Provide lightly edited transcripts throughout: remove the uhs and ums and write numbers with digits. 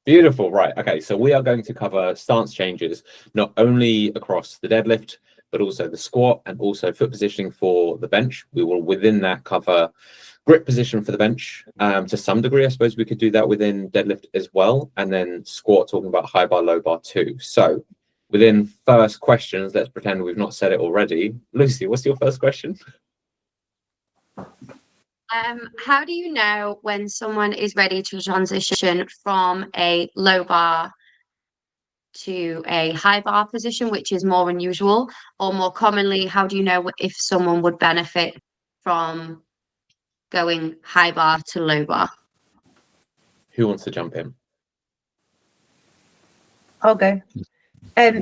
Beautiful. Right. Okay. So we are going to cover stance changes, not only across the deadlift, but also the squat and also foot positioning for the bench. We will within that cover grip position for the bench. To some degree, I suppose we could do that within deadlift as well. And then squat, talking about high bar, low bar too. So within first questions, let's pretend we've not said it already. Lucy, what's your first question? How do you know when someone is ready to transition from a low bar to a high bar position, which is more unusual, or more commonly, how do you know if someone would benefit from going high bar to low bar? Who wants to jump in? I'll go.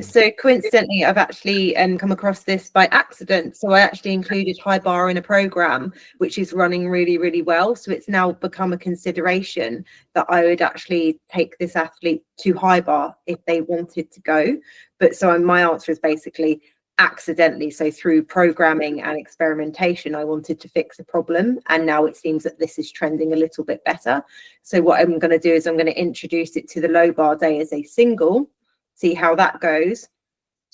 So coincidentally, I've actually come across this by accident. So I actually included high bar in a program which is running really, really well. So it's now become a consideration that I would actually take this athlete to high bar if they wanted to go. But so my answer is basically accidentally. So through programming and experimentation, I wanted to fix a problem. And now it seems that this is trending a little bit better. So what I'm going to do is I'm going to introduce it to the low bar day as a single, see how that goes,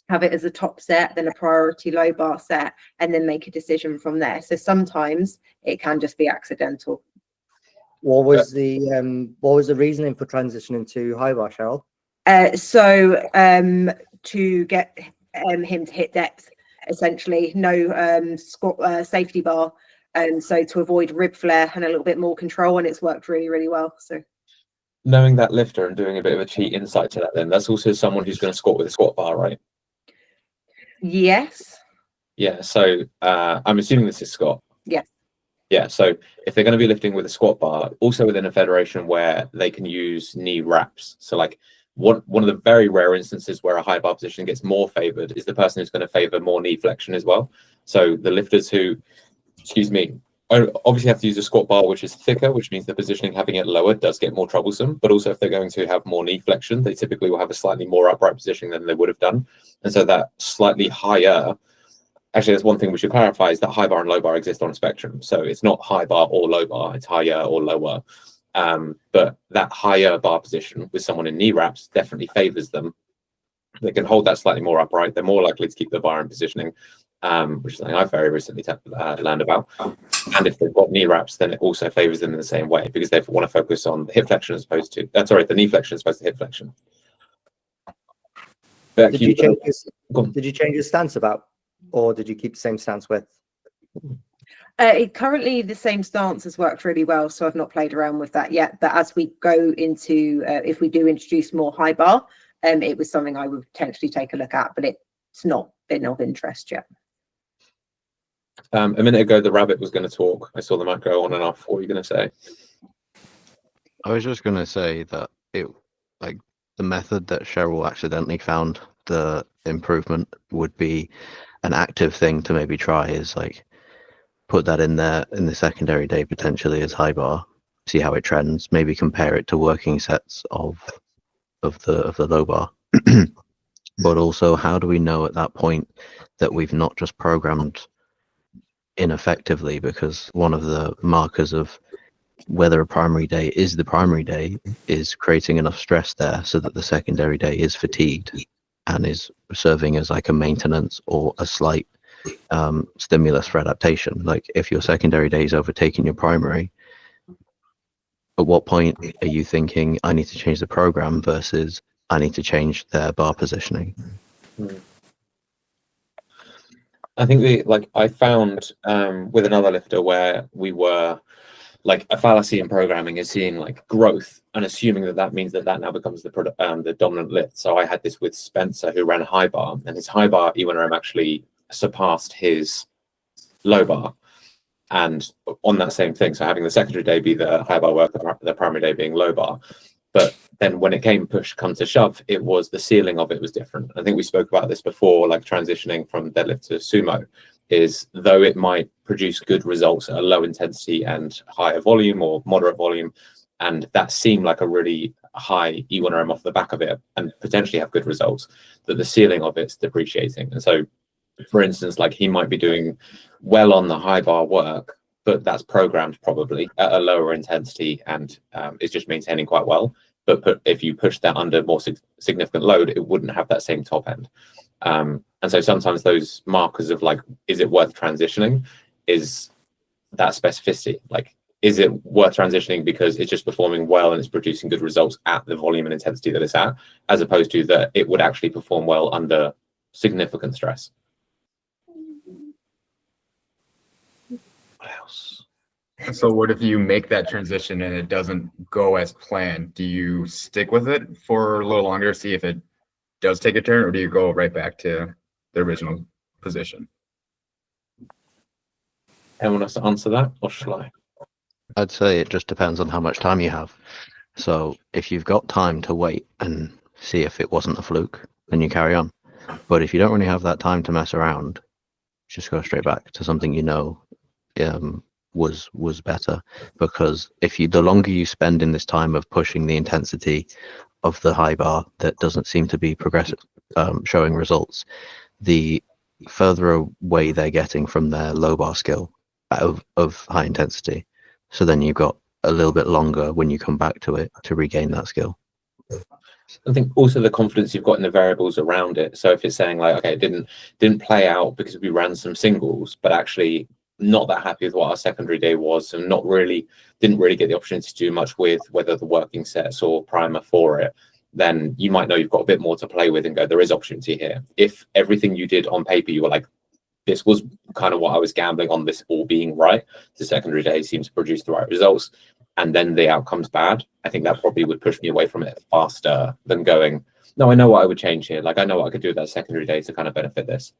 have it as a top set, then a priority low bar set, and then make a decision from there. So sometimes it can just be accidental. What was the reasoning for transitioning to high bar, Cheryl? To get him to hit depth, essentially, no squat safety bar, and so to avoid rib flare and a little bit more control, and it's worked really, really well. So knowing that lifter and doing a bit of a cheat insight to that, then that's also someone who's going to squat with a squat bar, right? Yes. Yeah. So I'm assuming this is Scott. Yes. Yeah. So if they're going to be lifting with a squat bar, also within a federation where they can use knee wraps. So like one of the very rare instances where a high bar position gets more favored is the person who's going to favor more knee flexion as well. So the lifters who, obviously have to use a squat bar which is thicker, which means the positioning having it lower does get more troublesome. But also if they're going to have more knee flexion, they typically will have a slightly more upright positioning than they would have done. And so that slightly higher, actually there's one thing we should clarify, is that high bar and low bar exist on a spectrum. So it's not high bar or low bar, it's higher or lower. But that higher bar position with someone in knee wraps definitely favors them. They can hold that slightly more upright. They're more likely to keep the bar in positioning, which is something I've very recently learned about. And if they've got knee wraps, then it also favors them in the same way because they want to focus on the hip flexion as opposed to, the knee flexion as opposed to hip flexion. Did you change your stance about, or did you keep the same stance with? Currently, the same stance has worked really well, so I've not played around with that yet. But as we go into, if we do introduce more high bar, it was something I would potentially take a look at, but it's not been of interest yet. A minute ago, the rabbit was going to talk. I saw the mic go on and off. What were you going to say? I was just going to say that the method that Cheryl accidentally found the improvement would be an active thing to maybe try, is like put that in there in the secondary day potentially as high bar, see how it trends, maybe compare it to working sets of the low bar. But also, how do we know at that point that we've not just programmed ineffectively? Because one of the markers of whether a primary day is the primary day is creating enough stress there so that the secondary day is fatigued and is serving as like a maintenance or a slight stimulus for adaptation. Like if your secondary day is overtaking your primary, at what point are you thinking I need to change the program versus I need to change their bar positioning? I think I found with another lifter where we were like, a fallacy in programming is seeing like growth and assuming that means that now becomes the dominant lift. So I had this with Spencer, who ran high bar, and his high bar E1RM actually surpassed his low bar. And on that same thing, so having the secondary day be the high bar work, the primary day being low bar. But then when it come to shove, it was the ceiling of it was different. I think we spoke about this before, like transitioning from deadlift to sumo, is though it might produce good results at a low intensity and higher volume or moderate volume, and that seemed like a really high E1RM off the back of it and potentially have good results, that the ceiling of it's depreciating. And so, for instance, like he might be doing well on the high bar work, but that's programmed probably at a lower intensity and is just maintaining quite well. but if you push that under more significant load, it wouldn't have that same top end. And so sometimes those markers of like, is it worth transitioning, is that specificity. Like, is it worth transitioning because it's just performing well and it's producing good results at the volume and intensity that it's at, as opposed to that it would actually perform well under significant stress. What else? So what if you make that transition and it doesn't go as planned? Do you stick with it for a little longer, see if it does take a turn, or do you go right back to the original position? Anyone wants to answer that, or shall I? I'd say it just depends on how much time you have. So if you've got time to wait and see if it wasn't a fluke, then you carry on. But if you don't really have that time to mess around, just go straight back to something you know was better. Because the longer you spend in this time of pushing the intensity of the high bar that doesn't seem to be progressive, showing results, the further away they're getting from their low bar skill of high intensity. So then you've got a little bit longer when you come back to it to regain that skill. I think also the confidence you've got in the variables around it. So if it's saying like, okay, it didn't play out because we ran some singles, but actually not that happy with what our secondary day was, and didn't really get the opportunity to do much with whether the working sets or primer for it, then you might know you've got a bit more to play with and go, there is opportunity here. If everything you did on paper, you were like, this was kind of what I was gambling on, this all being right, the secondary day seems to produce the right results, and then the outcome's bad, I think that probably would push me away from it faster than going, no, I know what I would change here. Like, I know what I could do with that secondary day to kind of benefit this.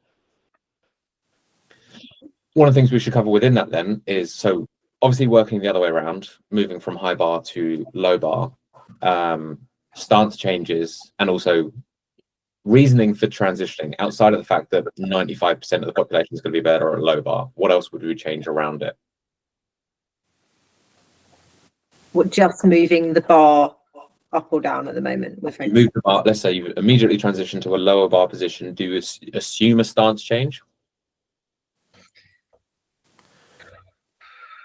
One of the things we should cover within that then is, so obviously working the other way around, moving from high bar to low bar, stance changes, and also reasoning for transitioning outside of the fact that 95% of the population is going to be better at low bar. What else would we change around it? What, just moving the bar up or down at the moment? You move the bar, let's say you immediately transition to a lower bar position. Do you assume a stance change?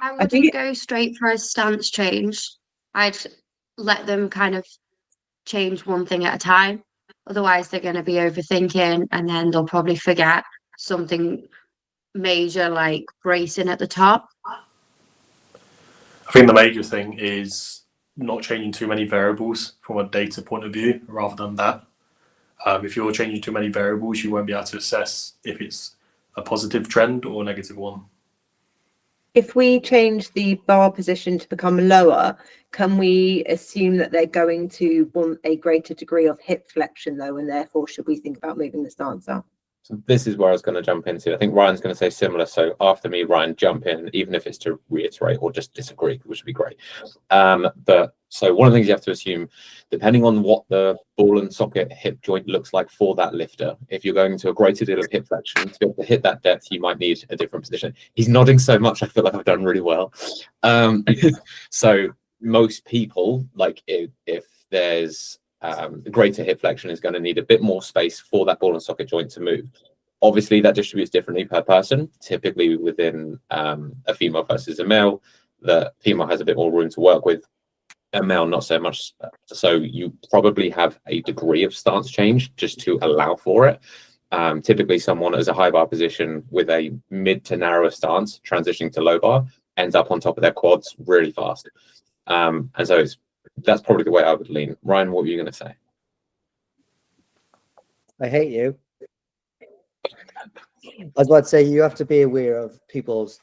I wouldn't go straight for a stance change. I'd let them kind of change one thing at a time. Otherwise, they're going to be overthinking, and then they'll probably forget something major like bracing at the top. I think the major thing is not changing too many variables from a data point of view rather than that. If you're changing too many variables, you won't be able to assess if it's a positive trend or a negative one. If we change the bar position to become lower, can we assume that they're going to want a greater degree of hip flexion though, and therefore should we think about moving the stance up? So this is where I was going to jump into. I think Ryan's going to say similar. So after me, Ryan, jump in, even if it's to reiterate or just disagree, which would be great. But so one of the things you have to assume, depending on what the ball and socket hip joint looks like for that lifter, if you're going to a greater deal of hip flexion, to be able to hit that depth, you might need a different position. He's nodding so much, I feel like I've done really well. So most people, like if there's greater hip flexion, is going to need a bit more space for that ball and socket joint to move. Obviously, that distributes differently per person. Typically, within a female versus a male, the female has a bit more room to work with, a male not so much. So you probably have a degree of stance change just to allow for it. Typically, someone as a high bar position with a mid to narrower stance transitioning to low bar ends up on top of their quads really fast. And so that's probably the way I would lean. Ryan, what were you going to say? I hate you. I was about to say, you have to be aware of people's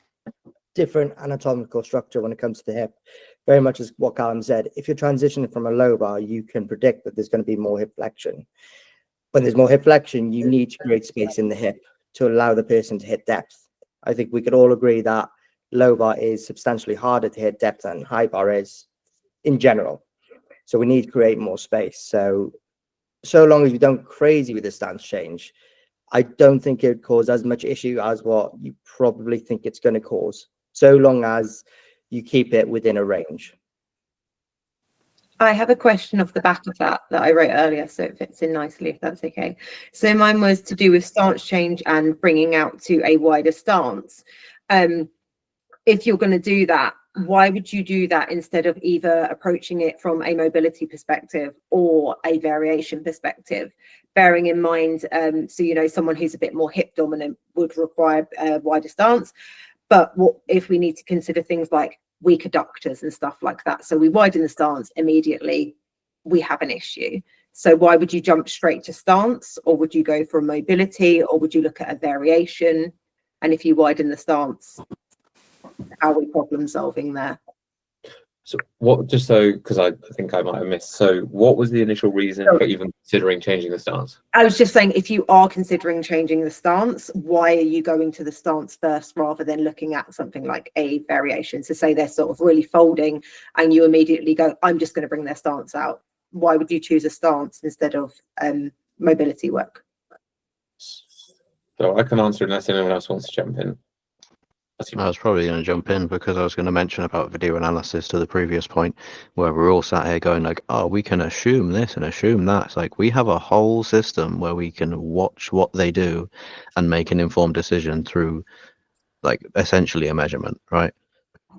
different anatomical structure when it comes to the hip. Very much as what Callum said, if you're transitioning from a low bar, you can predict that there's going to be more hip flexion. When there's more hip flexion, you need to create space in the hip to allow the person to hit depth. I think we could all agree that low bar is substantially harder to hit depth than high bar is in general. So we need to create more space. So long as you don't crazy with the stance change, I don't think it would cause as much issue as what you probably think it's going to cause, so long as you keep it within a range. I have a question off the back of that I wrote earlier, so it fits in nicely, if that's okay. So mine was to do with stance change and bringing out to a wider stance. If you're going to do that, why would you do that instead of either approaching it from a mobility perspective or a variation perspective? Bearing in mind, so you know, someone who's a bit more hip dominant would require a wider stance. But what if we need to consider things like weak adductors and stuff like that? So we widen the stance immediately, we have an issue. So why would you jump straight to stance, or would you go for mobility, or would you look at a variation? And if you widen the stance, how are we problem solving there? So what, just so, because I think I might have missed, so what was the initial reason for even considering changing the stance? I was just saying, if you are considering changing the stance, why are you going to the stance first rather than looking at something like a variation? So say they're sort of really folding and you immediately go, I'm just going to bring their stance out. Why would you choose a stance instead of mobility work? So I can answer unless anyone else wants to jump in. I was probably going to jump in because I was going to mention about video analysis to the previous point, where we're all sat here going like, oh, we can assume this and assume that. It's like we have a whole system where we can watch what they do and make an informed decision through like essentially a measurement, right?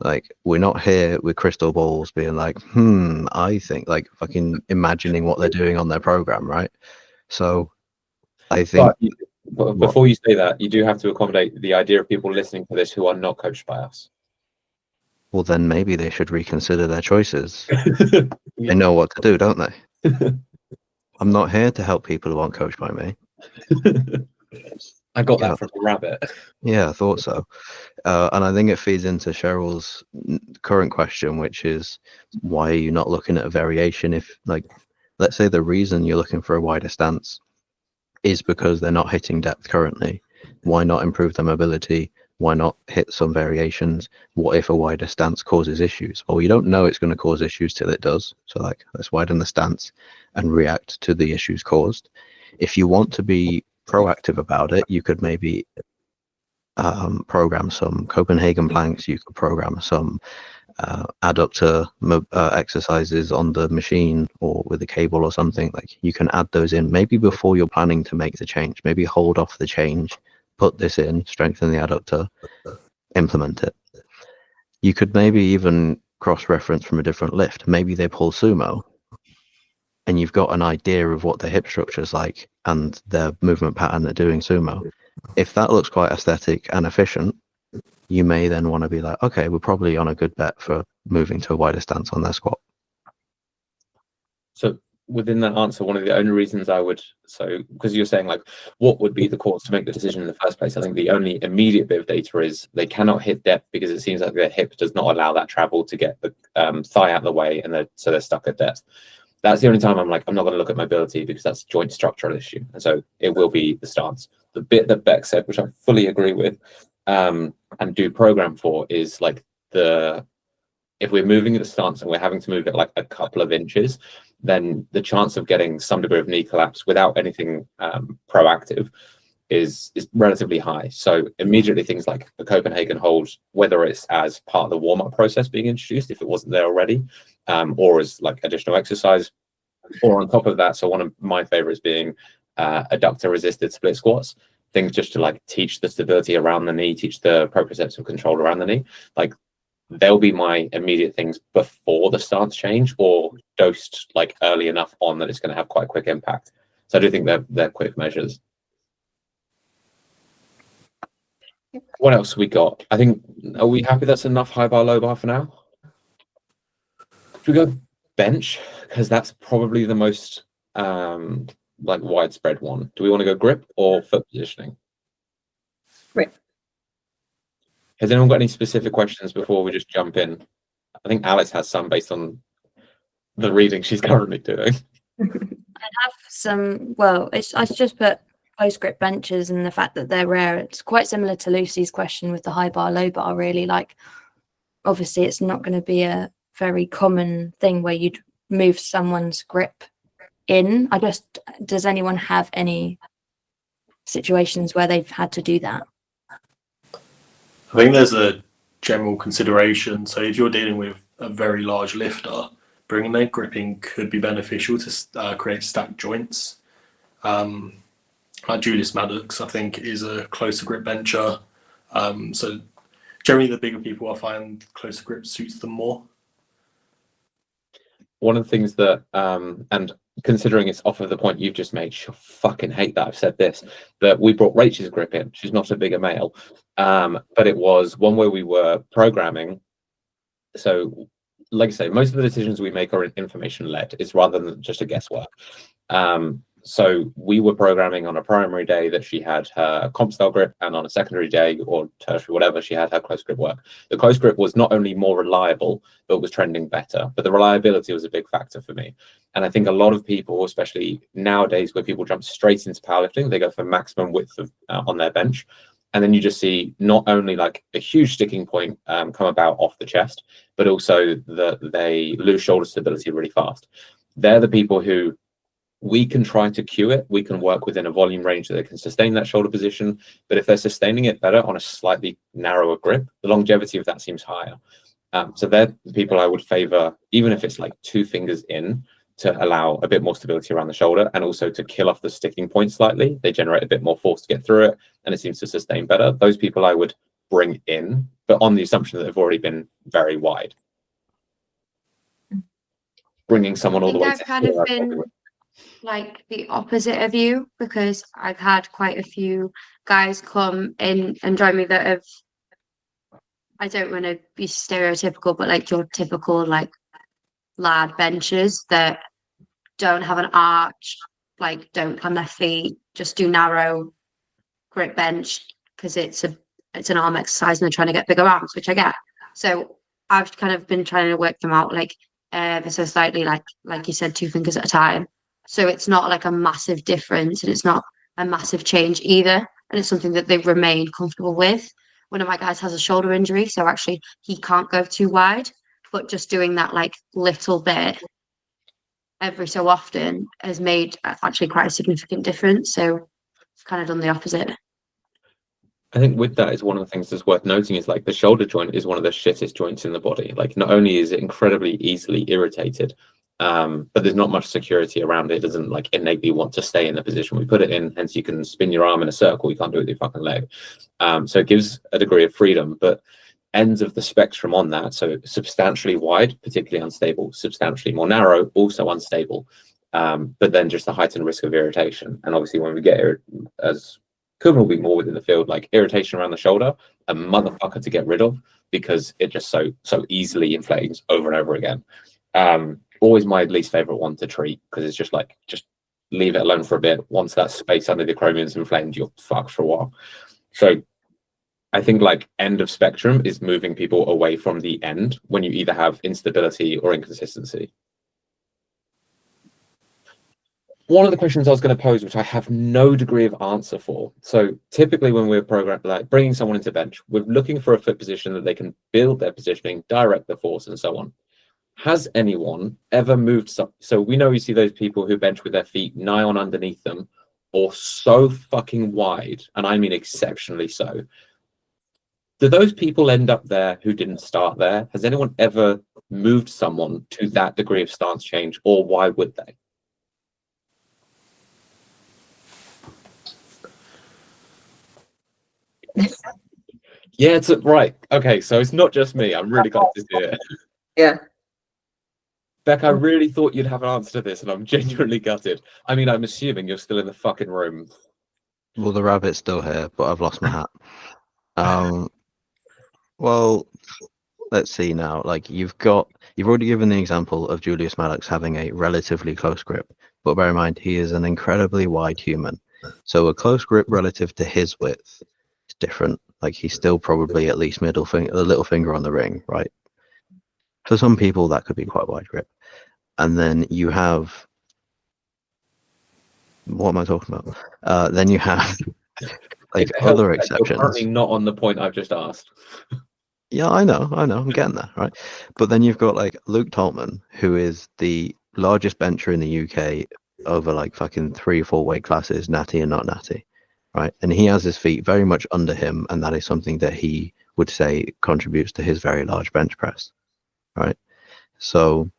Like we're not here with crystal balls being like, I think, like fucking imagining what they're doing on their program, right? So I think But before you say that, you do have to accommodate the idea of people listening to this who are not coached by us. well, then maybe they should reconsider their choices. They know what to do, don't they? I'm not here to help people who aren't coached by me. I got that from a rabbit. Yeah, I thought so. And I think it feeds into Cheryl's current question, which is, why are you not looking at a variation? If, like, let's say the reason you're looking for a wider stance is because they're not hitting depth currently. Why not improve their mobility? Why not hit some variations? What if a wider stance causes issues? Well, you don't know it's going to cause issues till it does. So like, let's widen the stance and react to the issues caused. If you want to be proactive about it, you could maybe program some Copenhagen planks. You could program some adductor exercises on the machine or with a cable or something. Like you can add those in maybe before you're planning to make the change. Maybe hold off the change, put this in, strengthen the adductor, implement it. You could maybe even cross-reference from a different lift. Maybe they pull sumo and you've got an idea of what their hip structure is like and their movement pattern they're doing sumo. If that looks quite aesthetic and efficient, you may then want to be like, okay, we're probably on a good bet for moving to a wider stance on their squat. So within that answer, one of the only reasons I would, so because you're saying like, what would be the cause to make the decision in the first place? I think the only immediate bit of data is they cannot hit depth because it seems like their hip does not allow that travel to get the thigh out of the way, and so they're stuck at depth. That's the only time I'm like, I'm not going to look at mobility because that's a joint structural issue. And so it will be the stance. The bit that Beck said, which I fully agree with, and do program for, is like if we're moving the stance and we're having to move it like a couple of inches, then the chance of getting some degree of knee collapse without anything proactive is relatively high. So immediately things like the Copenhagen hold, whether it's as part of the warm-up process being introduced, if it wasn't there already, or as like additional exercise, or on top of that. So one of my favorites being adductor resisted split squats, things just to like teach the stability around the knee, teach the proprioceptive control around the knee. Like they'll be my immediate things before the stance change, or dosed like early enough on that it's going to have quite a quick impact. So I do think they're quick measures. What else we got? I think, are we happy that's enough high bar, low bar for now? Should we go bench? Because that's probably the most like widespread one. Do we want to go grip or foot positioning? Grip. Has anyone got any specific questions before we just jump in? I think Alice has some based on the reading she's currently doing. I have some, well, I just put post grip benches and the fact that they're rare. It's quite similar to Lucy's question with the high bar, low bar, really. Like, obviously, it's not going to be a very common thing where you'd move someone's grip in. Does anyone have any situations where they've had to do that? I think there's a general consideration. So if you're dealing with a very large lifter, bringing their gripping could be beneficial to create stacked joints. Like Julius Maddox, I think, is a closer grip bencher. So generally the bigger people, I find closer grip suits them more. One of the things that, and considering it's off of the point you've just made, she'll fucking hate that I've said this, that we brought Rachel's grip in. She's not a bigger male, but it was one where we were programming. So, like I say, most of the decisions we make are information led. It's rather than just a guesswork. So we were programming on a primary day that she had her comp style grip, and on a secondary day or tertiary, whatever, she had her close grip work. The close grip was not only more reliable, but was trending better. But the reliability was a big factor for me. And I think a lot of people, especially nowadays where people jump straight into powerlifting, they go for maximum width of, on their bench. And then you just see not only like a huge sticking point come about off the chest, but also that they lose shoulder stability really fast. They're the people who we can try to cue it. We can work within a volume range that they can sustain that shoulder position. But if they're sustaining it better on a slightly narrower grip, the longevity of that seems higher. So they're the people I would favor, even if it's like 2 fingers in, to allow a bit more stability around the shoulder, and also to kill off the sticking point slightly. They generate a bit more force to get through it, and it seems to sustain better. Those people I would bring in, but on the assumption that they've already been very wide. Bringing someone all the way I've to kind here, of been like the opposite of you, because I've had quite a few guys come in and join me that have, I don't want to be stereotypical, but like your typical like lad benches that don't have an arch, like don't plan their feet, just do narrow grip bench because it's an arm exercise and they're trying to get bigger arms, which I get. So I've kind of been trying to work them out like ever so slightly, like you said, 2 fingers at a time. So it's not like a massive difference, and it's not a massive change either. And it's something that they remain comfortable with. One of my guys has a shoulder injury, so actually he can't go too wide, but just doing that like little bit every so often has made actually quite a significant difference. So I've kind of done the opposite. I think with that is one of the things that's worth noting is like the shoulder joint is one of the shittest joints in the body. Like not only is it incredibly easily irritated, but there's not much security around it. It doesn't like innately want to stay in the position we put it in. Hence you can spin your arm in a circle. You can't do it with your fucking leg. So it gives a degree of freedom, but ends of the spectrum on that. So substantially wide, particularly unstable, substantially more narrow, also unstable. But then just the heightened risk of irritation. And obviously when we get as Kuban will be more within the field, like irritation around the shoulder, a motherfucker to get rid of because it just so easily inflames over and over again. Always my least favorite one to treat because it's just like, just leave it alone for a bit. Once that space under the acromion is inflamed, you're fucked for a while. So I think like end of spectrum is moving people away from the end when you either have instability or inconsistency. One of the questions I was going to pose, which I have no degree of answer for. So typically when we're programming, like bringing someone into bench, we're looking for a foot position that they can build their positioning, direct the force and so on. Has anyone ever moved so we know you see those people who bench with their feet nigh on underneath them or so fucking wide, and I mean exceptionally so. Do those people end up there who didn't start there? Has anyone ever moved someone to that degree of stance change, or why would they? Yeah, it's right. Okay, so it's not just me. I'm really glad to see it. Yeah. Beck, I really thought you'd have an answer to this, and I'm genuinely gutted. I mean, I'm assuming you're still in the fucking room. Well, the rabbit's still here, but I've lost my hat. Well, let's see now. Like you've already given the example of Julius Maddox having a relatively close grip, but bear in mind he is an incredibly wide human. So a close grip relative to his width is different. Like he's still probably at least middle finger, the little finger on the ring, right? For some people that could be quite a wide grip. And then you have, what am I talking about? Then you have like other exceptions. You're currently not on the point I've just asked. Yeah, I know, I'm getting there, right? But then you've got like Luke Tolman, who is the largest bencher in the UK over like fucking 3 or 4 weight classes, natty and not natty, right? And he has his feet very much under him, and that is something that he would say contributes to his very large bench press, right? So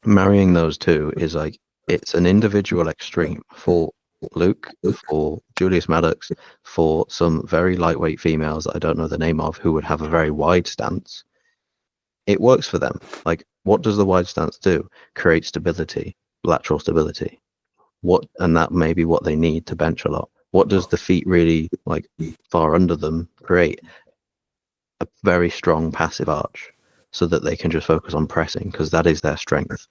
marrying those two is like, it's an individual extreme for Luke, for Julius Maddox for some very lightweight females that I don't know the name of who would have a very wide stance. It works for them. Like, what does the wide stance do? Create stability, lateral stability. And that may be what they need to bench a lot. What does the feet really, like, far under them create? A very strong passive arch so that they can just focus on pressing, because that is their strength.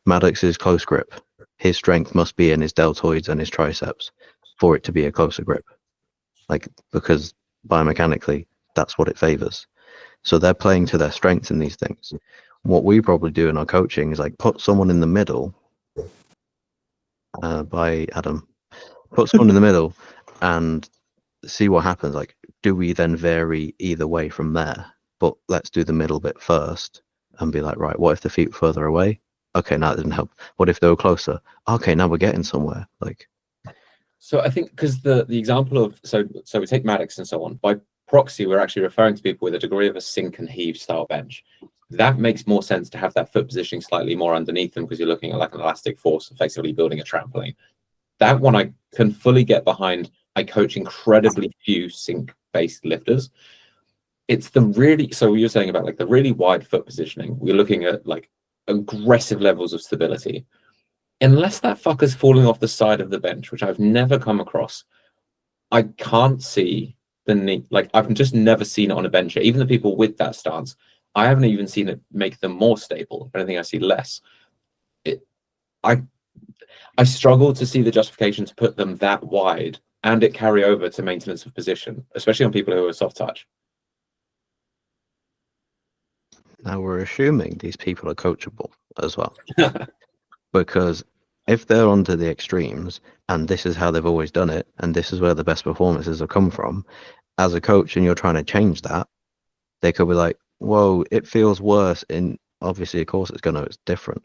Maddox's close grip, his strength must be in his deltoids and his triceps for it to be a closer grip, like, because biomechanically that's what it favors. So they're playing to their strengths in these things. What we probably do in our coaching is like put someone in the middle by Adam, put someone in the middle and see what happens. Like, do we then vary either way from there? But let's do the middle bit first and be like, right, what if the feet were further away? Okay, now it didn't help. What if they were closer? Okay, now we're getting somewhere. Like, so I think because the example of so we take Maddox and so on, by proxy we're actually referring to people with a degree of a sink and heave style bench. That makes more sense to have that foot positioning slightly more underneath them, because you're looking at like an elastic force, effectively building a trampoline. That one I can fully get behind. I coach incredibly few sink based lifters. It's the really, so you're saying about like the really wide foot positioning, we're looking at like aggressive levels of stability. Unless that fucker's falling off the side of the bench, which I've never come across, I can't see the need. Like, I've just never seen it on a bench. Even the people with that stance, I haven't even seen it make them more stable. If anything, I see less. I struggle to see the justification to put them that wide and it carry over to maintenance of position, especially on people who are soft touch. now we're assuming these people are coachable as well. Because if they're onto the extremes and this is how they've always done it and this is where the best performances have come from, as a coach and you're trying to change that, they could be like, whoa, it feels worse. In obviously, of course, it's different.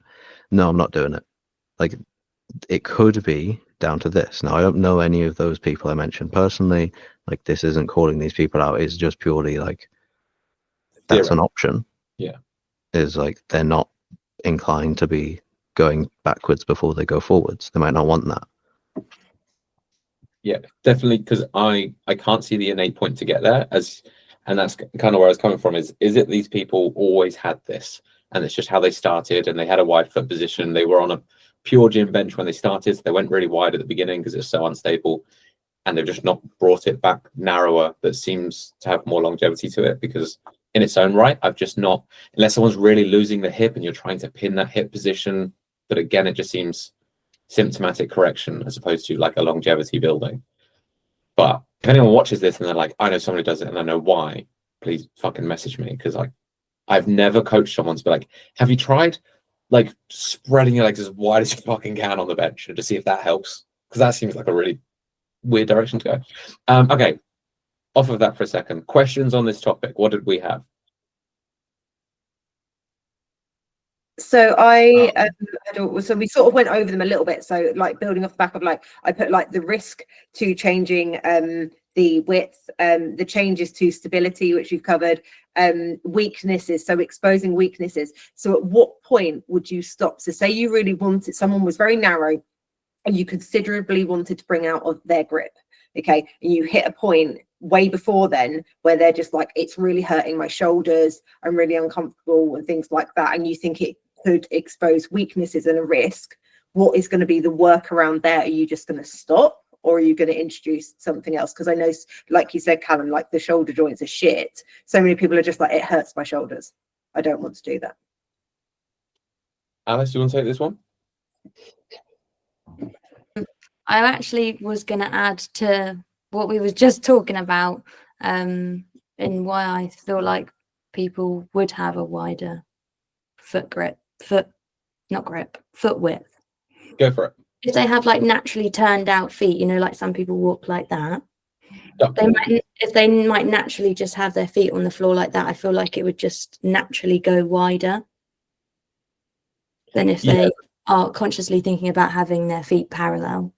No, I'm not doing it. Like, it could be down to this. Now, I don't know any of those people I mentioned personally. Like, this isn't calling these people out. It's just purely like, that's an option. Yeah. Is like, they're not inclined to be going backwards before they go forwards. They might not want that. Yeah, definitely, because I can't see the innate point to get there, and that's kind of where I was coming from. Is it these people always had this, and it's just how they started, and they had a wide foot position. They were on a pure gym bench when they started, so they went really wide at the beginning because it's so unstable, and they've just not brought it back narrower. That seems to have more longevity to it, because in its own right, I've just not, unless someone's really losing the hip and you're trying to pin that hip position. But again, it just seems symptomatic correction as opposed to like a longevity building. But if anyone watches this and they're like, I know somebody does it and I know why, please fucking message me, because I've never coached someone to be like, have you tried like spreading your legs as wide as you fucking can on the bench and to see if that helps? Because that seems like a really weird direction to go. Okay, off of that for a second. Questions on this topic. What did we have? So so we sort of went over them a little bit. So like building off the back of like, I put like the risk to changing the width, the changes to stability, which we've covered, weaknesses, so exposing weaknesses. So at what point would you stop? So say you really wanted, someone was very narrow and you considerably wanted to bring out of their grip, okay, and you hit a point way before then where they're just like, it's really hurting my shoulders, I'm really uncomfortable and things like that, and you think it could expose weaknesses and a risk. What is going to be the workaround there? Are you just going to stop, or are you going to introduce something else? Because I know, like you said, Callum, like the shoulder joints are shit. So many people are just like, it hurts my shoulders, I don't want to do that. Alice, do you want to take this one? I actually was going to add to what we was just talking about, and why I feel like people would have a wider foot width. Go for it. If they have like naturally turned out feet, you know, like some people walk like that, they might naturally just have their feet on the floor like that. I feel like it would just naturally go wider than if they are consciously thinking about having their feet parallel.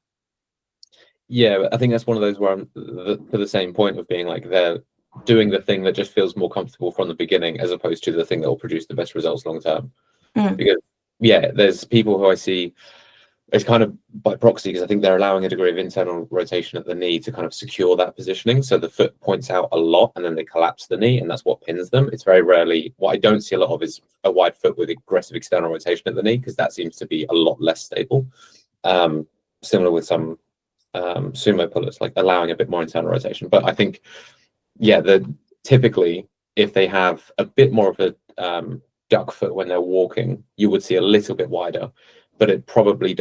Yeah, I think that's one of those where I'm to the same point of being like, they're doing the thing that just feels more comfortable from the beginning as opposed to the thing that will produce the best results long term. Because there's people who I see it's kind of by proxy, because I think they're allowing a degree of internal rotation at the knee to kind of secure that positioning. So the foot points out a lot and then they collapse the knee, and that's what pins them. It's very rarely, what I don't see a lot of is a wide foot with aggressive external rotation at the knee, because that seems to be a lot less stable. Similar with some sumo pullers, like allowing a bit more internal rotation. But I think, yeah, typically if they have a bit more of a duck foot when they're walking, you would see a little bit wider, but it probably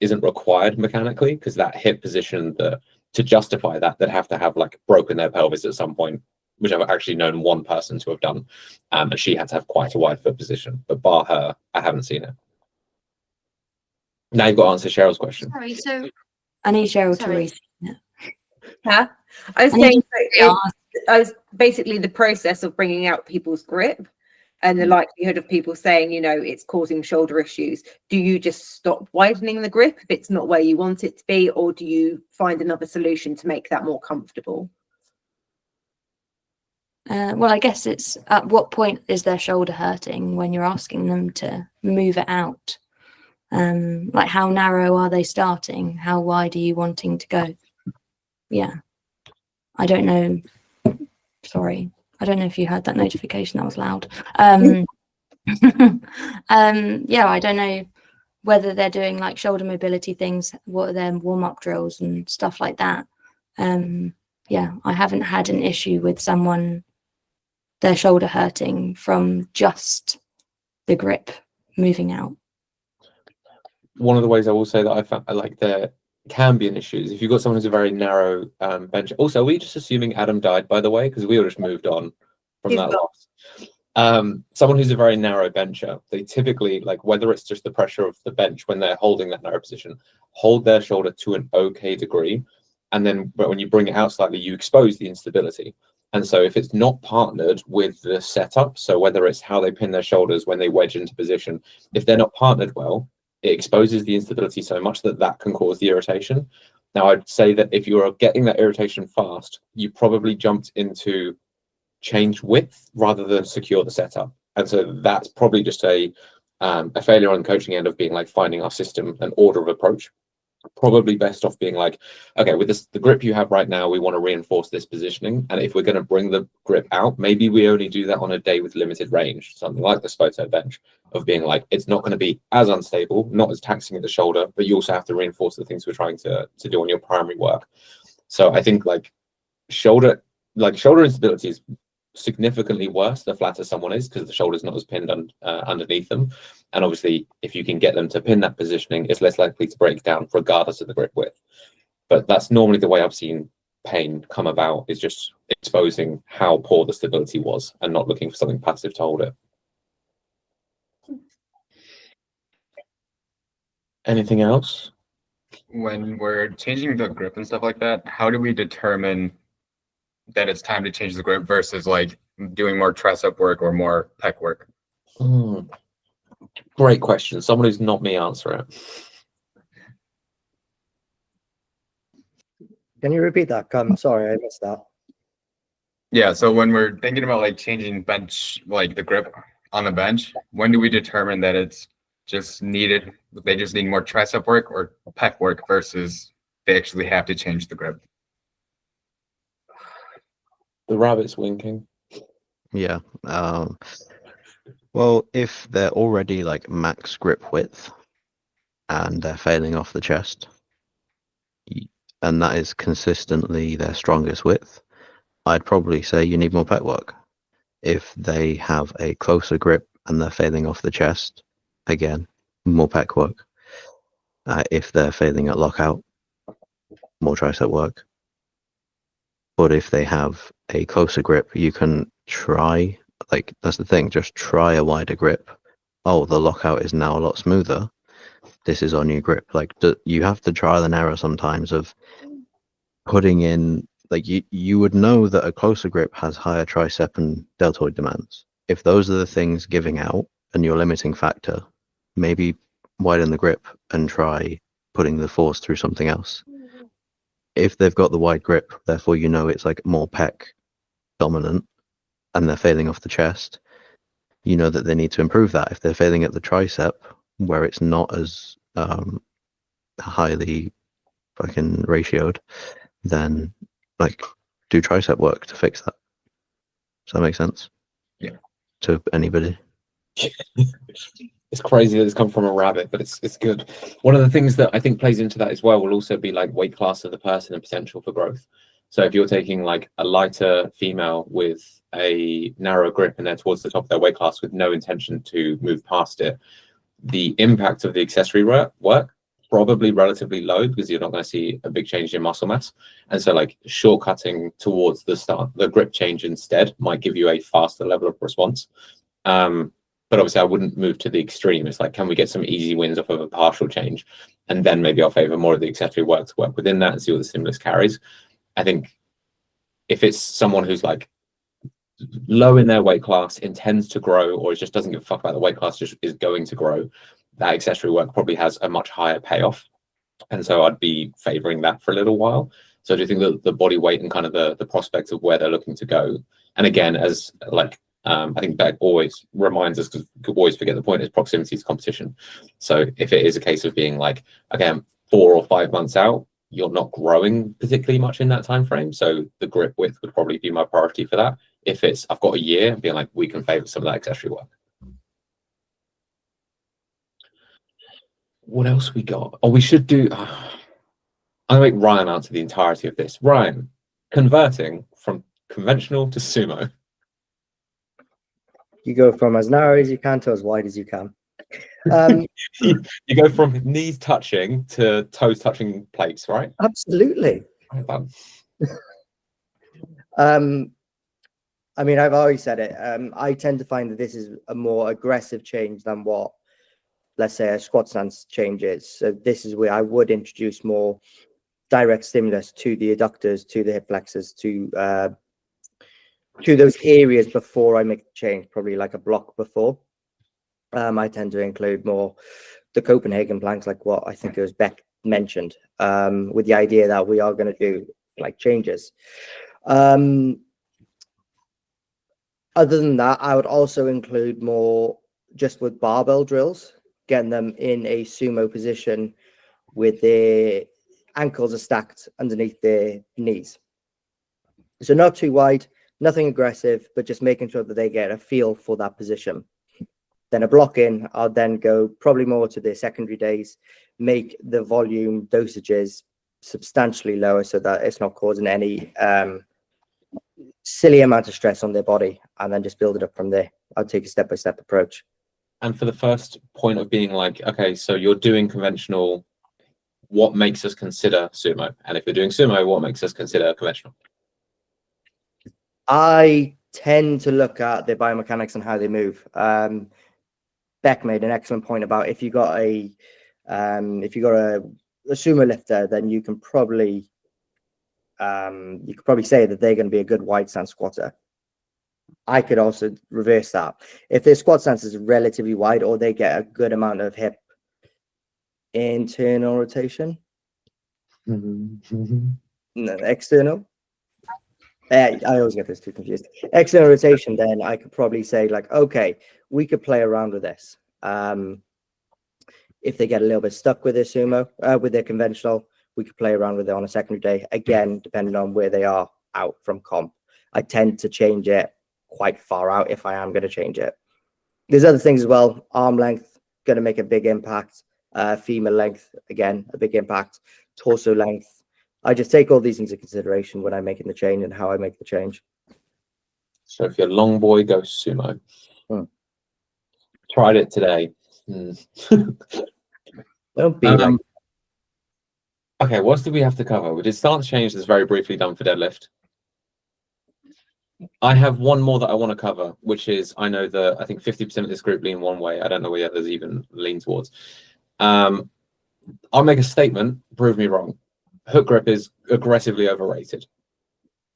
isn't required mechanically, because that hip position, to justify that, they'd have to have like broken their pelvis at some point, which I've actually known one person to have done, and she had to have quite a wide foot position. But bar her, I haven't seen it. Now you've got to answer Cheryl's question. Sorry, so I need Cheryl to Sorry. read it. Huh? I was I need saying, you to I was basically the process of bringing out people's grip and the likelihood of people saying, you know, it's causing shoulder issues. Do you just stop widening the grip if it's not where you want it to be, or do you find another solution to make that more comfortable? Well, I guess it's at what point is their shoulder hurting when you're asking them to move it out? Like how narrow are they starting? How wide are you wanting to go? Yeah, I don't know. Sorry, I don't know if you heard that notification. That was loud. Yeah, I don't know whether they're doing like shoulder mobility things, what are their warm-up drills and stuff like that. Yeah, I haven't had an issue with someone, their shoulder hurting from just the grip moving out. One of the ways I will say that I found like there can be an issue is if you've got someone who's a very narrow bench. Also, are we just assuming Adam died, by the way? Because we all just moved on from He's that not. loss. Someone who's a very narrow bencher, they typically, like whether it's just the pressure of the bench when they're holding that narrow position, hold their shoulder to an okay degree. And then but when you bring it out slightly, you expose the instability. And so if it's not partnered with the setup, so whether it's how they pin their shoulders when they wedge into position, if they're not partnered well, it exposes the instability so much that that can cause the irritation. Now, I'd say that if you're getting that irritation fast, you probably jumped into change width rather than secure the setup. And so that's probably just a failure on the coaching end of being like finding our system and order of approach. Probably best off being like, okay, with this, the grip you have right now, we want to reinforce this positioning. And if we're going to bring the grip out, maybe we only do that on a day with limited range, something like the Spoto bench, of being like, it's not going to be as unstable, not as taxing at the shoulder, but you also have to reinforce the things we're trying to do on your primary work. So I think like shoulder instability is significantly worse the flatter someone is, because the shoulder's not as pinned underneath them. And obviously, if you can get them to pin that positioning, it's less likely to break down regardless of the grip width. But that's normally the way I've seen pain come about, is just exposing how poor the stability was and not looking for something passive to hold it. Anything else? When we're changing the grip and stuff like that, how do we determine that it's time to change the grip versus like doing more tricep work or more pec work? Great question. Someone who's not me answer it. Can you repeat that? Sorry, I missed that. Yeah, so when we're thinking about like changing bench, like the grip on the bench, when do we determine that it's just needed, they just need more tricep work or pec work versus they actually have to change the grip? The rabbit's winking. Yeah. Well, if they're already like max grip width and they're failing off the chest, and that is consistently their strongest width, I'd probably say you need more pec work. If they have a closer grip and they're failing off the chest, again, more pec work. If they're failing at lockout, more tricep work. But if they have a closer grip, you can try, like, that's the thing, just try a wider grip. Oh, the lockout is now a lot smoother. This is our new grip. Like, you have to trial and error sometimes of putting in, like, you would know that a closer grip has higher tricep and deltoid demands. If those are the things giving out and your limiting factor, maybe widen the grip and try putting the force through something else. If they've got the wide grip, therefore you know it's like more pec dominant and they're failing off the chest, you know that they need to improve that. If they're failing at the tricep, where it's not as highly fucking ratioed, then like do tricep work to fix that. Does that make sense? Yeah. To anybody. It's crazy that it's come from a rabbit, but it's good. One of the things that I think plays into that as well will also be like weight class of the person and potential for growth. So if you're taking like a lighter female with a narrow grip and they're towards the top of their weight class with no intention to move past it, the impact of the accessory work probably relatively low because you're not going to see a big change in muscle mass. And so like shortcutting towards the grip change instead might give you a faster level of response. But obviously I wouldn't move to the extreme. It's like, can we get some easy wins off of a partial change? And then maybe I'll favor more of the accessory work to work within that and see what the stimulus carries. I think if it's someone who's like low in their weight class, intends to grow, or just doesn't give a fuck about the weight class, just is going to grow, that accessory work probably has a much higher payoff. And so I'd be favoring that for a little while. So I do think that the body weight and kind of the prospects of where they're looking to go. And again, as like, I think Beck always reminds us, because we always forget the point, is proximity to competition. So if it is a case of being like, again, 4 or 5 months out, you're not growing particularly much in that time frame. So the grip width would probably be my priority for that. If it's, I've got a year, being like, we can favor some of that accessory work. What else we got? Oh, we should do, I'm gonna make Ryan answer the entirety of this. Ryan, converting from conventional to sumo. You go from as narrow as you can to as wide as you can. You go from knees touching to toes touching plates, right? Absolutely. Right, done. I mean, I've always said it. I tend to find that this is a more aggressive change than what, let's say, a squat stance change is. So this is where I would introduce more direct stimulus to the adductors, to the hip flexors, to those areas before I make the change, probably like a block before. I tend to include more the Copenhagen planks, like what I think it was Beck mentioned, with the idea that we are going to do like changes. Other than that, I would also include more just with barbell drills, getting them in a sumo position with their ankles are stacked underneath their knees. So not too wide, nothing aggressive, but just making sure that they get a feel for that position. Then a block in, I'll then go probably more to the secondary days, make the volume dosages substantially lower so that it's not causing any silly amount of stress on their body, and then just build it up from there. I'll take a step-by-step approach. And for the first point of being like, okay, so you're doing conventional, what makes us consider sumo? And if you're doing sumo, what makes us consider conventional? I tend to look at the biomechanics and how they move. Beck made an excellent point about if you got a sumo lifter, then you can probably say that they're going to be a good wide stance squatter. I could also reverse that. If their squat stance is relatively wide, or they get a good amount of hip internal rotation, no, external. I always get this too confused. External rotation, then I could probably say like, okay, we could play around with this. If they get a little bit stuck with their sumo, with their conventional, we could play around with it on a secondary day. Again, depending on where they are out from comp. I tend to change it quite far out if I am going to change it. There's other things as well. Arm length, going to make a big impact. Femur length, again, a big impact. Torso length. I just take all these into consideration when I'm making the change and how I make the change. So if you're long boy, go sumo. Tried it today. Don't be like. Okay, what else did we have to cover? We did stance change that's very briefly done for deadlift. I have one more that I want to cover, which is, I know that I think 50% of this group lean one way. I don't know where the others even lean towards. I'll make a statement, prove me wrong. Hook grip is aggressively overrated.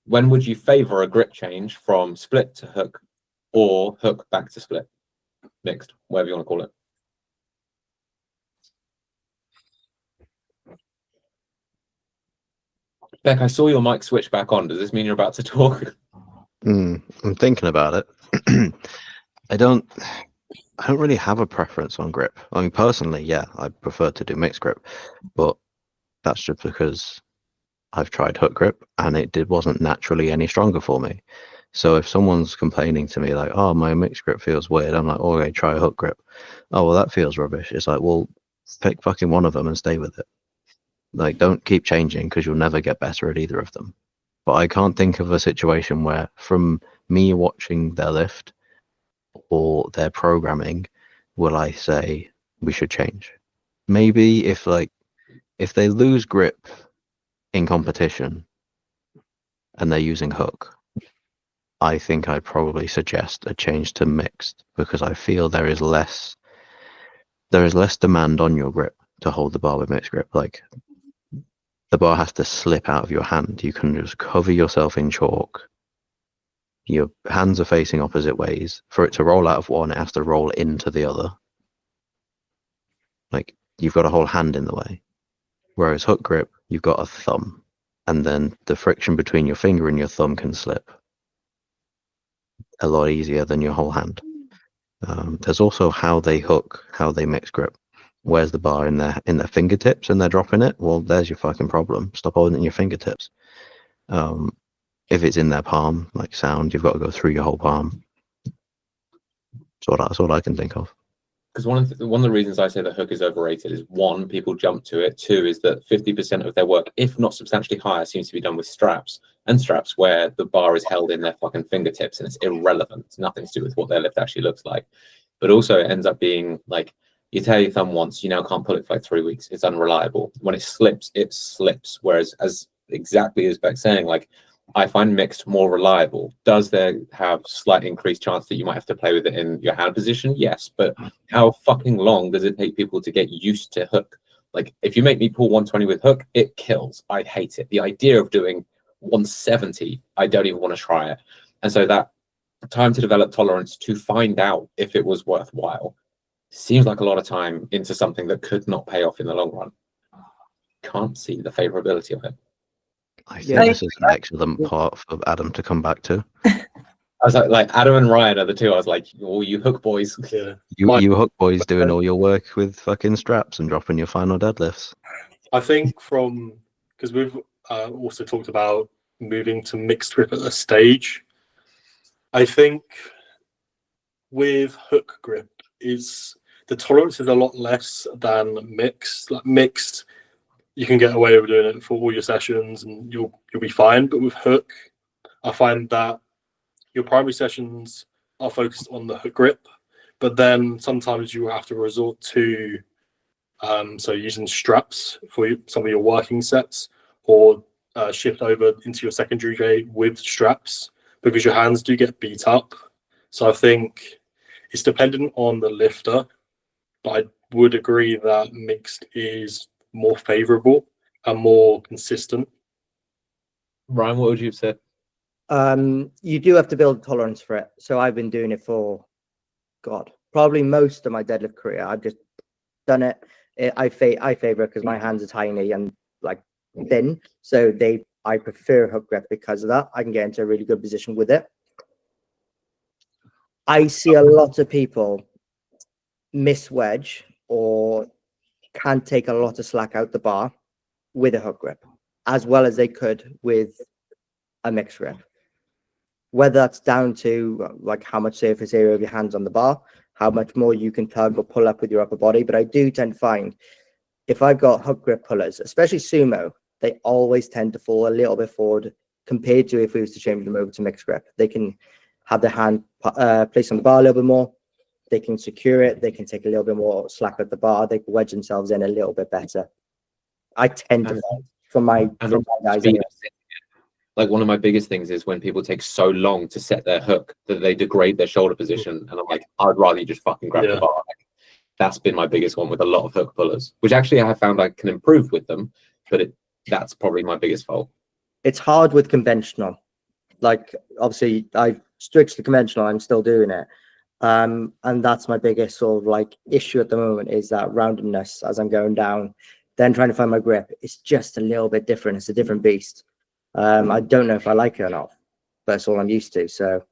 When would you favor a grip change from split to hook, or hook back to split? Mixed, whatever you want to call it. Beck, I saw your mic switch back on. Does this mean you're about to talk? I'm thinking about it. I don't. I don't really have a preference on grip. I mean, personally, yeah, I prefer to do mixed grip, but that's just because I've tried hook grip and wasn't naturally any stronger for me. So if someone's complaining to me like, oh, my mixed grip feels weird, I'm like, okay, try a hook grip. Oh, well, that feels rubbish. It's like, well, pick fucking one of them and stay with it. Like, don't keep changing because you'll never get better at either of them. But I can't think of a situation where, from me watching their lift or their programming, will I say we should change. Maybe if they lose grip in competition and they're using hook, I think I'd probably suggest a change to mixed, because I feel there is less demand on your grip to hold the bar with mixed grip. Like, the bar has to slip out of your hand. You can just cover yourself in chalk. Your hands are facing opposite ways. For it to roll out of one, it has to roll into the other. Like, you've got a whole hand in the way. Whereas hook grip, you've got a thumb, and then the friction between your finger and your thumb can slip a lot easier than your whole hand. There's also how they hook, how they mix grip. Where's the bar in their fingertips and they're dropping it? Well, there's your fucking problem. Stop holding it in your fingertips. If it's in their palm, like sound, you've got to go through your whole palm. That's all I can think of. Because one of the reasons I say the hook is overrated is, one, people jump to it. Two is that 50% of their work, if not substantially higher, seems to be done with straps where the bar is held in their fucking fingertips and it's irrelevant. It's nothing to do with what their lift actually looks like. But also it ends up being like, you tear your thumb once, you now can't pull it for like 3 weeks. It's unreliable. When it slips, it slips. Whereas, as exactly as Beck's saying, like, I find mixed more reliable. Does there have slight increased chance that you might have to play with it in your hand position? Yes, but how fucking long does it take people to get used to hook? Like, if you make me pull 120 with hook, it kills. I hate it. The idea of doing 170, I don't even want to try it. And so that time to develop tolerance to find out if it was worthwhile seems like a lot of time into something that could not pay off in the long run. Can't see the favorability of it. I think this is an excellent part for Adam to come back to. I was like Adam and Ryan are the two. I was like, oh, you hook boys. Yeah. You hook boys doing all your work with fucking straps and dropping your final deadlifts. I think because we've also talked about moving to mixed grip at a stage. I think with hook grip the tolerance is a lot less than mixed. Like, mixed, you can get away with doing it for all your sessions and you'll be fine. But with hook, I find that your primary sessions are focused on the hook grip, but then sometimes you have to resort to so using straps for some of your working sets, or shift over into your secondary day with straps, because your hands do get beat up. So I think it's dependent on the lifter, but I would agree that mixed is more favorable and more consistent. Ryan, what would you have said? You do have to build tolerance for it. So I've been doing it for, God, probably most of my deadlift career. I've just done it. I favor it because my hands are tiny and like thin. So I prefer hook grip because of that. I can get into a really good position with it. I see a lot of people miss wedge or can't take a lot of slack out the bar with a hook grip as well as they could with a mixed grip. Whether that's down to like how much surface area of your hands on the bar, how much more you can tug or pull up with your upper body. But I do tend to find if I've got hook grip pullers, especially sumo, they always tend to fall a little bit forward compared to if we was to change them over to mixed grip. They can have their hand placed on the bar a little bit more. They can secure it. They can take a little bit more slack at the bar. They can wedge themselves in a little bit better. I tend to find from my guys anyway. Like, one of my biggest things is when people take so long to set their hook that they degrade their shoulder position. And I'm like, I'd rather you just fucking grab the bar. Like, that's been my biggest one with a lot of hook pullers, which actually I have found I can improve with them, but that's probably my biggest fault. It's hard with conventional. Like, obviously, I switched to conventional. I'm still doing it. And that's my biggest sort of like issue at the moment, is that roundedness as I'm going down, then trying to find my grip. It's just a little bit different. It's a different beast. I don't know if I like it or not, but that's all I'm used to. So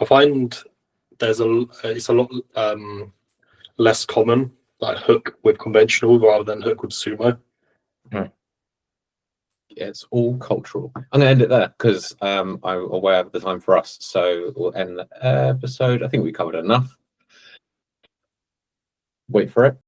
I find it's a lot less common, like hook with conventional rather than hook with sumo. Yeah, it's all cultural. I'm gonna end it there because I'm aware of the time for us, so we'll end the episode. I think we covered enough. Wait for it.